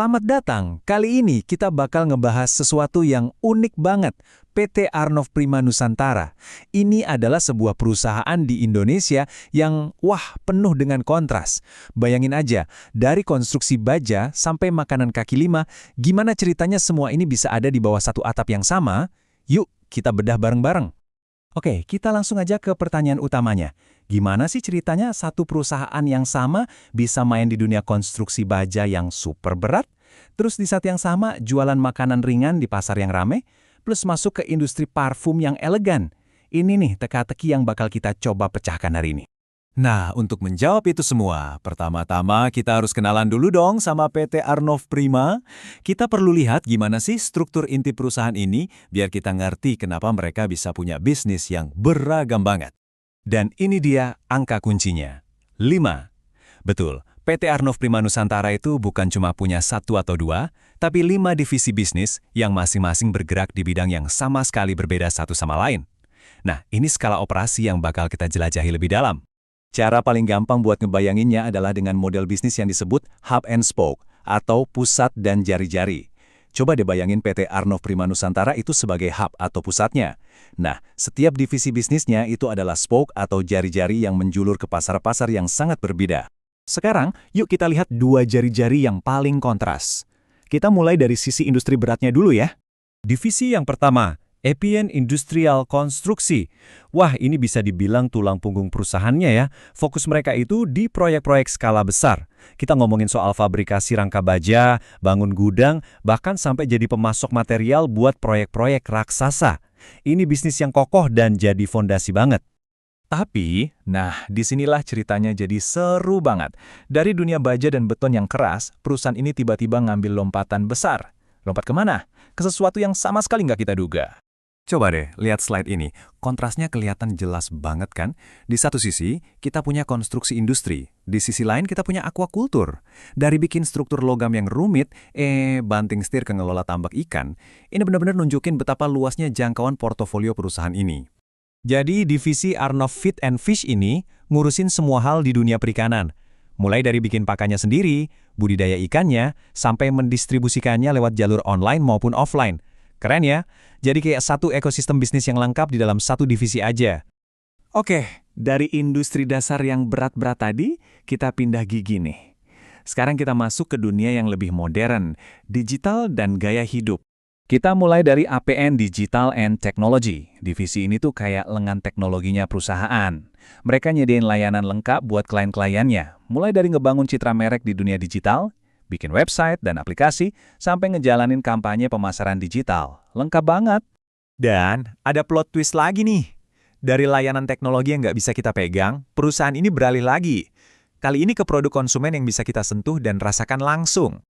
Selamat datang. Kali ini kita bakal ngebahas sesuatu yang unik banget, PT Arnov Prima Nusantara. Ini adalah sebuah perusahaan di Indonesia yang, penuh dengan kontras. Bayangin aja, dari konstruksi baja sampai makanan kaki lima, gimana ceritanya semua ini bisa ada di bawah satu atap yang sama? Yuk, kita bedah bareng-bareng. Oke, kita langsung aja ke pertanyaan utamanya. Gimana sih ceritanya satu perusahaan yang sama bisa main di dunia konstruksi baja yang super berat, terus di saat yang sama jualan makanan ringan di pasar yang rame, plus masuk ke industri parfum yang elegan? Ini nih teka-teki yang bakal kita coba pecahkan hari ini. Nah, untuk menjawab itu semua, pertama-tama kita harus kenalan dulu dong sama PT Arnov Prima. Kita perlu lihat gimana sih struktur inti perusahaan ini, biar kita ngerti kenapa mereka bisa punya bisnis yang beragam banget. Dan ini dia angka kuncinya, 5. Betul, PT Arnov Prima Nusantara itu bukan cuma punya satu atau dua, tapi 5 divisi bisnis yang masing-masing bergerak di bidang yang sama sekali berbeda satu sama lain. Nah, ini skala operasi yang bakal kita jelajahi lebih dalam. Cara paling gampang buat ngebayanginnya adalah dengan model bisnis yang disebut hub and spoke atau pusat dan jari-jari. Coba deh bayangin PT Arnov Prima Nusantara itu sebagai hub atau pusatnya. Nah, setiap divisi bisnisnya itu adalah spoke atau jari-jari yang menjulur ke pasar-pasar yang sangat berbeda. Sekarang, yuk kita lihat dua jari-jari yang paling kontras. Kita mulai dari sisi industri beratnya dulu ya. Divisi yang pertama, Epien Industrial Konstruksi. Wah, ini bisa dibilang tulang punggung perusahaannya ya. Fokus mereka itu di proyek-proyek skala besar. Kita ngomongin soal fabrikasi rangka baja, bangun gudang, bahkan sampai jadi pemasok material buat proyek-proyek raksasa. Ini bisnis yang kokoh dan jadi fondasi banget. Tapi, disinilah ceritanya jadi seru banget. Dari dunia baja dan beton yang keras, perusahaan ini tiba-tiba ngambil lompatan besar. Lompat kemana? Ke sesuatu yang sama sekali nggak kita duga. Coba deh, lihat slide ini. Kontrasnya kelihatan jelas banget kan? Di satu sisi, kita punya konstruksi industri. Di sisi lain, kita punya aquaculture. Dari bikin struktur logam yang rumit, banting setir ke ngelola tambak ikan, ini benar-benar nunjukin betapa luasnya jangkauan portofolio perusahaan ini. Jadi, divisi Arnov Feed and Fish ini ngurusin semua hal di dunia perikanan. Mulai dari bikin pakannya sendiri, budidaya ikannya, sampai mendistribusikannya lewat jalur online maupun offline. Keren ya? Jadi kayak satu ekosistem bisnis yang lengkap di dalam satu divisi aja. Oke, dari industri dasar yang berat-berat tadi, kita pindah gigi nih. Sekarang kita masuk ke dunia yang lebih modern, digital dan gaya hidup. Kita mulai dari APN Digital and Technology. Divisi ini tuh kayak lengan teknologinya perusahaan. Mereka nyediain layanan lengkap buat klien-kliennya, mulai dari ngebangun citra merek di dunia digital, bikin website dan aplikasi, sampai ngejalanin kampanye pemasaran digital. Lengkap banget. Dan ada plot twist lagi nih. Dari layanan teknologi yang nggak bisa kita pegang, perusahaan ini beralih lagi. Kali ini ke produk konsumen yang bisa kita sentuh dan rasakan langsung.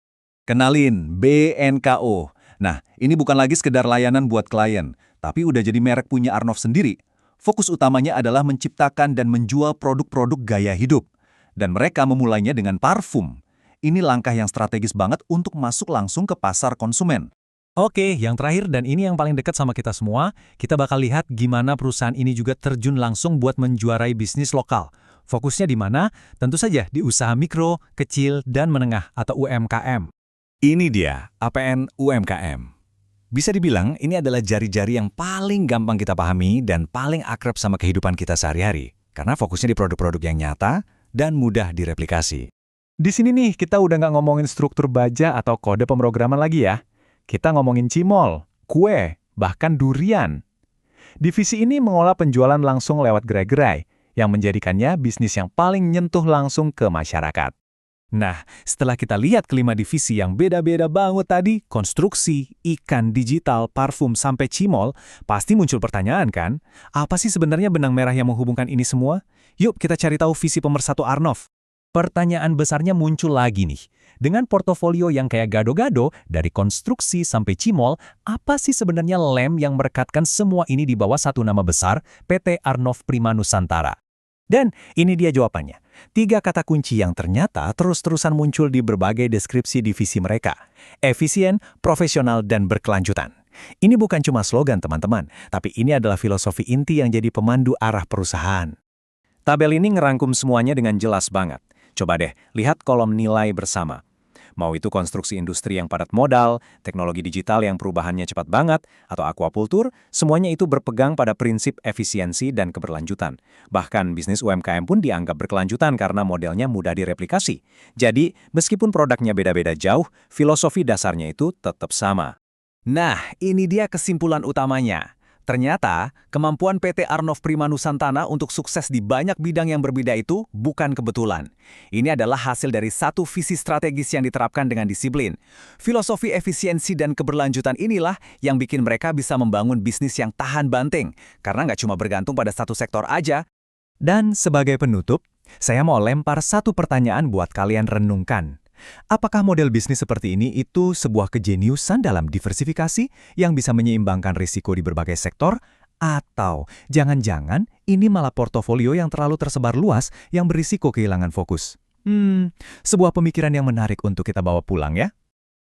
Kenalin, BNKO. Nah, ini bukan lagi sekedar layanan buat klien, tapi udah jadi merek punya Arnov sendiri. Fokus utamanya adalah menciptakan dan menjual produk-produk gaya hidup. Dan mereka memulainya dengan parfum. Ini langkah yang strategis banget untuk masuk langsung ke pasar konsumen. Oke, yang terakhir dan ini yang paling dekat sama kita semua, kita bakal lihat gimana perusahaan ini juga terjun langsung buat menjuarai bisnis lokal. Fokusnya di mana? Tentu saja di usaha mikro, kecil, dan menengah atau UMKM. Ini dia, APN UMKM. Bisa dibilang ini adalah jari-jari yang paling gampang kita pahami dan paling akrab sama kehidupan kita sehari-hari. Karena fokusnya di produk-produk yang nyata dan mudah direplikasi. Di sini nih, kita udah nggak ngomongin struktur baja atau kode pemrograman lagi ya. Kita ngomongin cimol, kue, bahkan durian. Divisi ini mengolah penjualan langsung lewat gerai-gerai, yang menjadikannya bisnis yang paling nyentuh langsung ke masyarakat. Nah, setelah kita lihat kelima divisi yang beda-beda banget tadi, konstruksi, ikan, digital, parfum, sampai cimol, pasti muncul pertanyaan kan? Apa sih sebenarnya benang merah yang menghubungkan ini semua? Yuk kita cari tahu visi pemersatu Arnov. Pertanyaan besarnya muncul lagi nih. Dengan portofolio yang kayak gado-gado, dari konstruksi sampai cimol, apa sih sebenarnya lem yang merekatkan semua ini di bawah satu nama besar, PT Arnov Prima Nusantara? Dan ini dia jawabannya. 3 kata kunci yang ternyata terus-terusan muncul di berbagai deskripsi divisi mereka. Efisien, profesional, dan berkelanjutan. Ini bukan cuma slogan teman-teman, tapi ini adalah filosofi inti yang jadi pemandu arah perusahaan. Tabel ini ngerangkum semuanya dengan jelas banget. Coba deh, lihat kolom nilai bersama. Mau itu konstruksi industri yang padat modal, teknologi digital yang perubahannya cepat banget, atau aquaculture, semuanya itu berpegang pada prinsip efisiensi dan keberlanjutan. Bahkan bisnis UMKM pun dianggap berkelanjutan karena modelnya mudah direplikasi. Jadi, meskipun produknya beda-beda jauh, filosofi dasarnya itu tetap sama. Nah, ini dia kesimpulan utamanya. Ternyata, kemampuan PT Arnov Prima Nusantara untuk sukses di banyak bidang yang berbeda itu bukan kebetulan. Ini adalah hasil dari satu visi strategis yang diterapkan dengan disiplin. Filosofi efisiensi dan keberlanjutan inilah yang bikin mereka bisa membangun bisnis yang tahan banting, karena nggak cuma bergantung pada satu sektor aja. Dan sebagai penutup, saya mau lempar satu pertanyaan buat kalian renungkan. Apakah model bisnis seperti ini itu sebuah kejeniusan dalam diversifikasi yang bisa menyeimbangkan risiko di berbagai sektor? Atau jangan-jangan ini malah portofolio yang terlalu tersebar luas yang berisiko kehilangan fokus? Sebuah pemikiran yang menarik untuk kita bawa pulang ya.